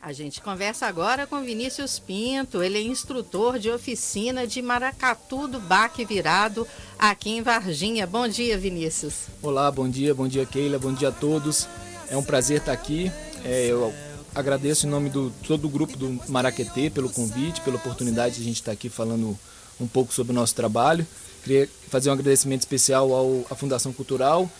A gente conversa agora com Vinícius Pinto, ele é instrutor de oficina de maracatu do baque virado aqui em Varginha. Bom dia, Vinícius. Olá, bom dia Keila, bom dia a todos. É um prazer estar aqui. Eu agradeço em nome de todo o grupo do Maraquetê pelo convite, pela oportunidade de a gente estar aqui falando um pouco sobre o nosso trabalho. Queria fazer um agradecimento especial à Fundação Cultural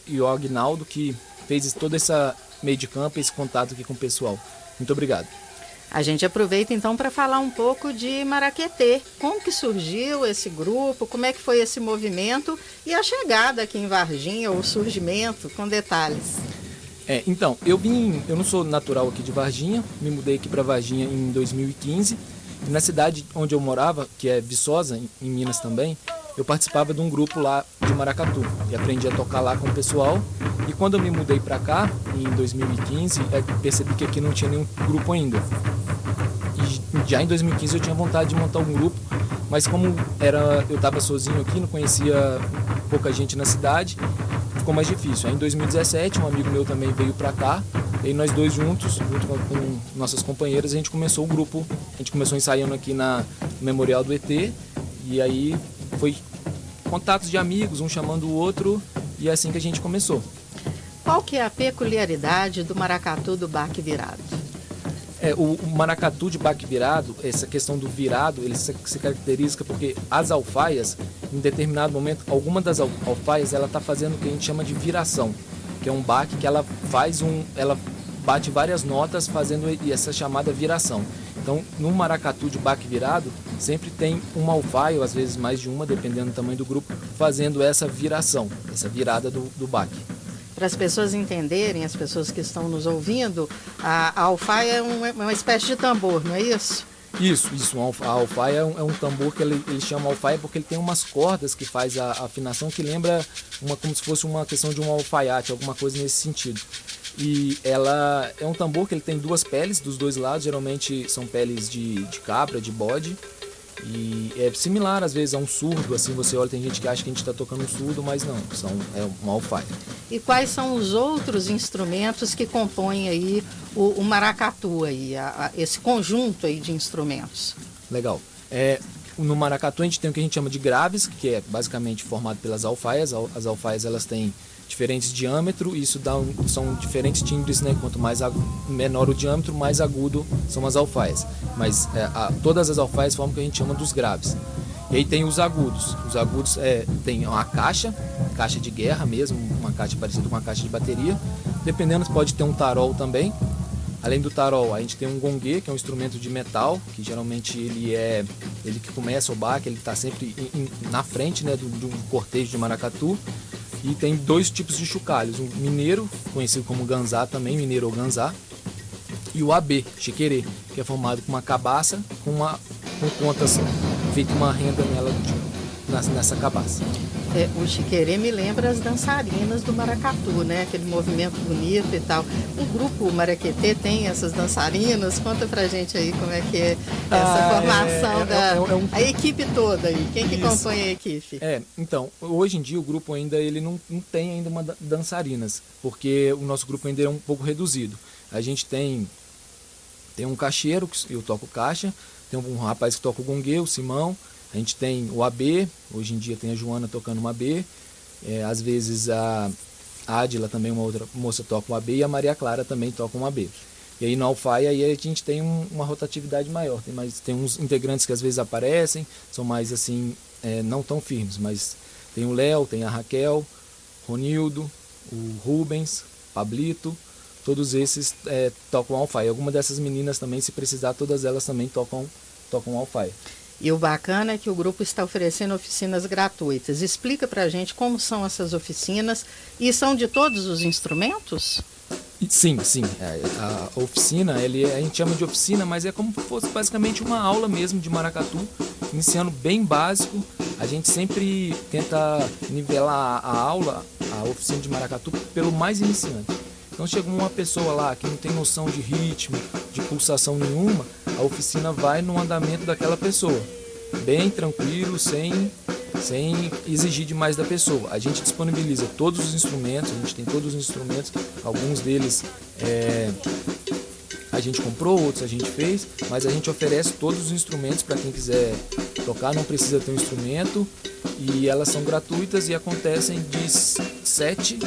e ao Agnaldo, que fez todo esse meio de campo, esse contato aqui com o pessoal. Muito obrigado. A gente aproveita então para falar um pouco de Maraquetê. Como que surgiu esse grupo, como é que foi esse movimento e a chegada aqui em Varginha, o surgimento, com detalhes. Então, eu não sou natural aqui de Varginha, me mudei aqui para Varginha em 2015. E na cidade onde eu morava, que é Viçosa, em Minas também, eu participava de um grupo lá de maracatu e aprendi a tocar lá com o pessoal. E quando eu me mudei para cá, em 2015, percebi que aqui não tinha nenhum grupo ainda. E já em 2015 eu tinha vontade de montar um grupo, mas como eu estava sozinho aqui, não conhecia pouca gente na cidade, ficou mais difícil. Aí em 2017 um amigo meu também veio para cá, e nós dois juntos, junto com nossas companheiras, a gente começou o grupo, a gente começou ensaiando aqui no Memorial do ET, e aí foi contatos de amigos, um chamando o outro, e é assim que a gente começou. Qual que é a peculiaridade do maracatu do baque virado? O maracatu de baque virado, essa questão do virado, ele se caracteriza porque as alfaias, em determinado momento, alguma das alfaias, ela está fazendo o que a gente chama de viração, que é um baque que ela bate várias notas fazendo essa chamada viração. Então, no maracatu de baque virado, sempre tem uma alfaia, ou às vezes mais de uma, dependendo do tamanho do grupo, fazendo essa viração, essa virada do baque. Para as pessoas entenderem, as pessoas que estão nos ouvindo, a alfaia é uma espécie de tambor, não é isso? Isso. A alfaia é um tambor que ele chama alfaia porque ele tem umas cordas que faz a afinação que lembra como se fosse uma questão de um alfaiate, alguma coisa nesse sentido. E ela é um tambor que ele tem duas peles dos dois lados, geralmente são peles de cabra, de bode. E é similar às vezes a um surdo, assim você olha, tem gente que acha que a gente está tocando um surdo, mas não, é uma alfaia. E quais são os outros instrumentos que compõem aí o maracatu, aí, esse conjunto aí de instrumentos? Legal. No maracatu a gente tem o que a gente chama de graves, que é basicamente formado pelas alfaias. As alfaias elas têm diferentes diâmetros, e isso são diferentes timbres, né? Quanto menor o diâmetro, mais agudo são as alfaias. Mas todas as alfaias formam o que a gente chama dos graves. E aí tem os agudos. Os agudos tem uma caixa de guerra mesmo, uma caixa parecida com uma caixa de bateria. Dependendo, pode ter um tarol também. Além do tarol, a gente tem um gongue, que é um instrumento de metal, que geralmente ele que começa o baque, ele está sempre na frente, né, do cortejo de maracatu. E tem dois tipos de chocalhos, um mineiro, conhecido como ganzá também, mineiro ou ganzá, e o AB, chiquerê, que é formado com uma cabaça com pontas, feita uma renda nessa cabaça. O chiquerê me lembra as dançarinas do maracatu, né? Aquele movimento bonito e tal. O grupo Maraquetê tem essas dançarinas? Conta pra gente aí como é que é essa formação a equipe toda aí. Quem que compõe a equipe? Então, hoje em dia o grupo ainda não tem ainda uma dançarinas, porque o nosso grupo ainda é um pouco reduzido. A gente tem um caixeiro, que eu toco caixa, tem um rapaz que toca o gongue, o Simão. A gente tem o AB, hoje em dia tem a Joana tocando um AB, às vezes a Adila também, uma outra moça, toca um AB, e a Maria Clara também toca um AB. E aí na alfaia aí a gente tem uma rotatividade maior, tem uns integrantes que às vezes aparecem, são mais assim, não tão firmes, mas tem o Léo, tem a Raquel, Ronildo, o Rubens, Pablito, todos esses tocam alfaia. Alguma dessas meninas também, se precisar, todas elas também tocam alfaia. E o bacana é que o grupo está oferecendo oficinas gratuitas. Explica pra gente como são essas oficinas e são de todos os instrumentos? Sim. A oficina, a gente chama de oficina, mas é como se fosse basicamente uma aula mesmo de maracatu, iniciando bem básico. A gente sempre tenta nivelar a oficina de maracatu pelo mais iniciante. Então chega uma pessoa lá que não tem noção de ritmo, de pulsação nenhuma, a oficina vai no andamento daquela pessoa, bem tranquilo, sem exigir demais da pessoa. A gente disponibiliza todos os instrumentos, a gente tem todos os instrumentos, alguns deles a gente comprou, outros a gente fez, mas a gente oferece todos os instrumentos para quem quiser tocar, não precisa ter um instrumento, e elas são gratuitas e acontecem de 7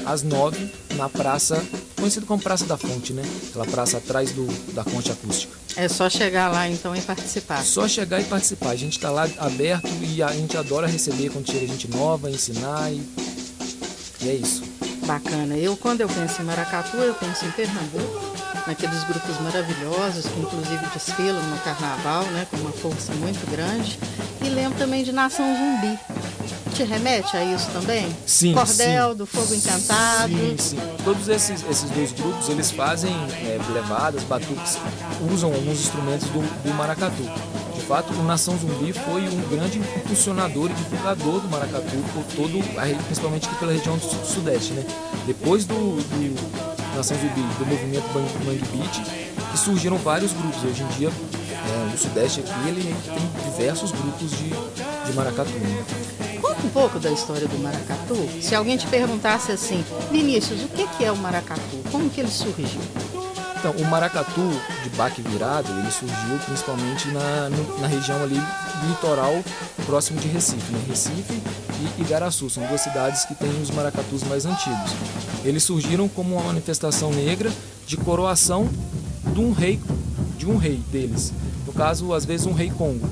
às 9 na praça, conhecida como Praça da Fonte, né? Aquela praça atrás da Concha Acústica. É só chegar lá então e participar. Só chegar e participar. A gente está lá aberto e a gente adora receber quando chega gente nova, ensinar e é isso. Bacana. Quando eu penso em maracatu, eu penso em Pernambuco, naqueles grupos maravilhosos que inclusive desfilam no carnaval, né, com uma força muito grande. E lembro também de Nação Zumbi. Te remete a isso também? Sim, Cordel, sim. do Fogo Encantado. Sim. Todos esses dois grupos, eles fazem levadas, batuques, usam alguns instrumentos do maracatu. De fato, o Nação Zumbi foi um grande impulsionador e divulgador do maracatu, principalmente aqui pela região do Sudeste, né? Depois do Nação Zumbi, do movimento Mangue Beat, que surgiram vários grupos. Hoje em dia, no Sudeste aqui, ele tem diversos grupos de maracatu, né? Conta um pouco da história do maracatu. Se alguém te perguntasse assim, Vinícius, o que é o maracatu? Como que ele surgiu? Então, o maracatu de baque virado, ele surgiu principalmente na região ali do litoral próximo de Recife, né? Recife e Igaraçu, são duas cidades que têm os maracatus mais antigos. Eles surgiram como uma manifestação negra de coroação de um rei deles. No caso, às vezes um rei Congo.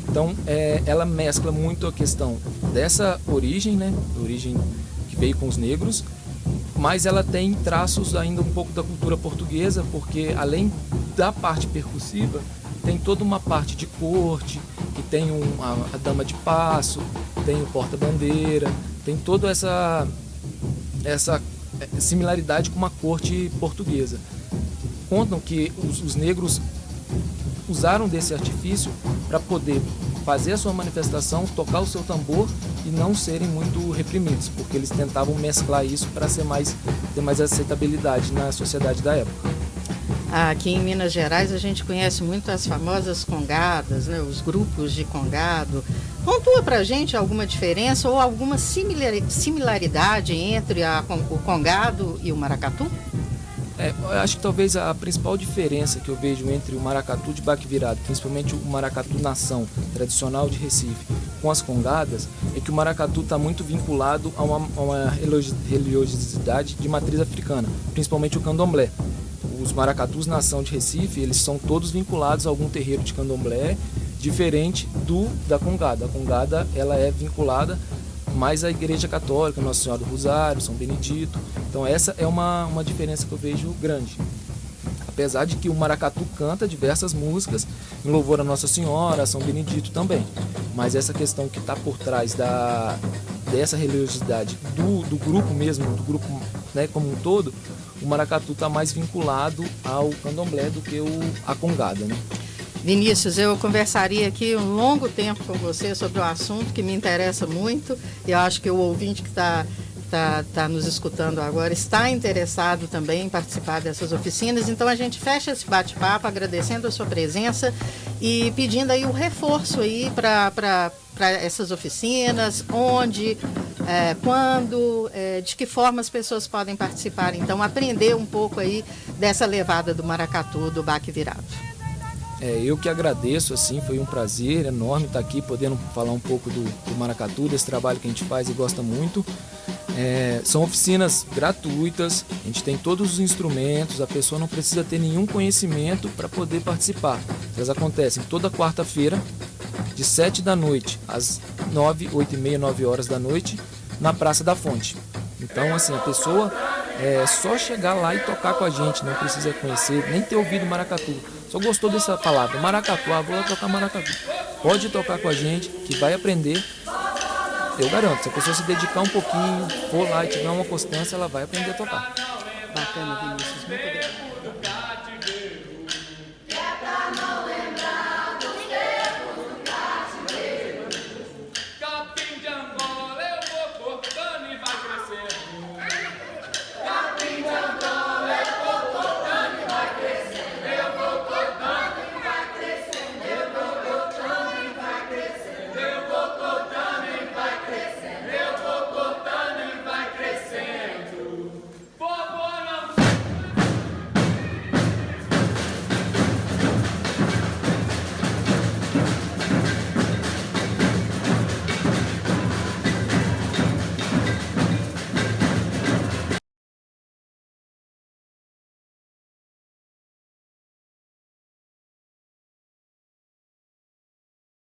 Então, ela mescla muito a questão dessa origem, né? Origem que veio com os negros, mas ela tem traços ainda um pouco da cultura portuguesa, porque além da parte percussiva, tem toda uma parte de corte, que tem a dama de passo, tem o porta-bandeira, tem toda essa similaridade com uma corte portuguesa. Contam que os negros usaram desse artifício para poder fazer a sua manifestação, tocar o seu tambor e não serem muito reprimidos, porque eles tentavam mesclar isso para ter mais aceitabilidade na sociedade da época. Aqui em Minas Gerais a gente conhece muito as famosas congadas, né? Os grupos de congado. Pontua pra gente alguma diferença ou alguma similaridade entre o congado e o maracatu? Eu acho que talvez a principal diferença que eu vejo entre o maracatu de baque virado, principalmente o maracatu nação tradicional de Recife, com as congadas, é que o maracatu está muito vinculado a uma religiosidade de matriz africana, principalmente o candomblé. Os maracatus nação de Recife, eles são todos vinculados a algum terreiro de candomblé, diferente da congada. A congada, ela é vinculada mais à Igreja Católica, Nossa Senhora do Rosário, São Benedito. Então essa é uma diferença que eu vejo grande. Apesar de que o maracatu canta diversas músicas em louvor a Nossa Senhora, a São Benedito também. Mas essa questão que está por trás dessa religiosidade do grupo mesmo, do grupo, né, como um todo, o maracatu está mais vinculado ao candomblé do que a congada, né? Vinícius, eu conversaria aqui um longo tempo com você sobre o assunto que me interessa muito e eu acho que o ouvinte que está nos escutando agora está interessado também em participar dessas oficinas. Então a gente fecha esse bate-papo agradecendo a sua presença e pedindo aí o reforço aí para essas oficinas, onde, quando, de que forma as pessoas podem participar. Então aprender um pouco aí dessa levada do maracatu, do baque virado. Eu que agradeço, assim, foi um prazer enorme estar aqui podendo falar um pouco do maracatu, desse trabalho que a gente faz e gosta muito. São oficinas gratuitas, a gente tem todos os instrumentos, a pessoa não precisa ter nenhum conhecimento para poder participar. Elas acontecem toda quarta-feira, de 7 da noite às 9, 8 e meia, 9 horas da noite, na Praça da Fonte. Então, assim, a pessoa só chegar lá e tocar com a gente, não precisa conhecer, nem ter ouvido maracatu. Só gostou dessa palavra, maracatu, vou lá tocar maracatu. Pode tocar com a gente, que vai aprender. Eu garanto, se a pessoa se dedicar um pouquinho, for lá e tiver uma constância, ela vai aprender a tocar. Bacana, Vinícius, muito obrigada.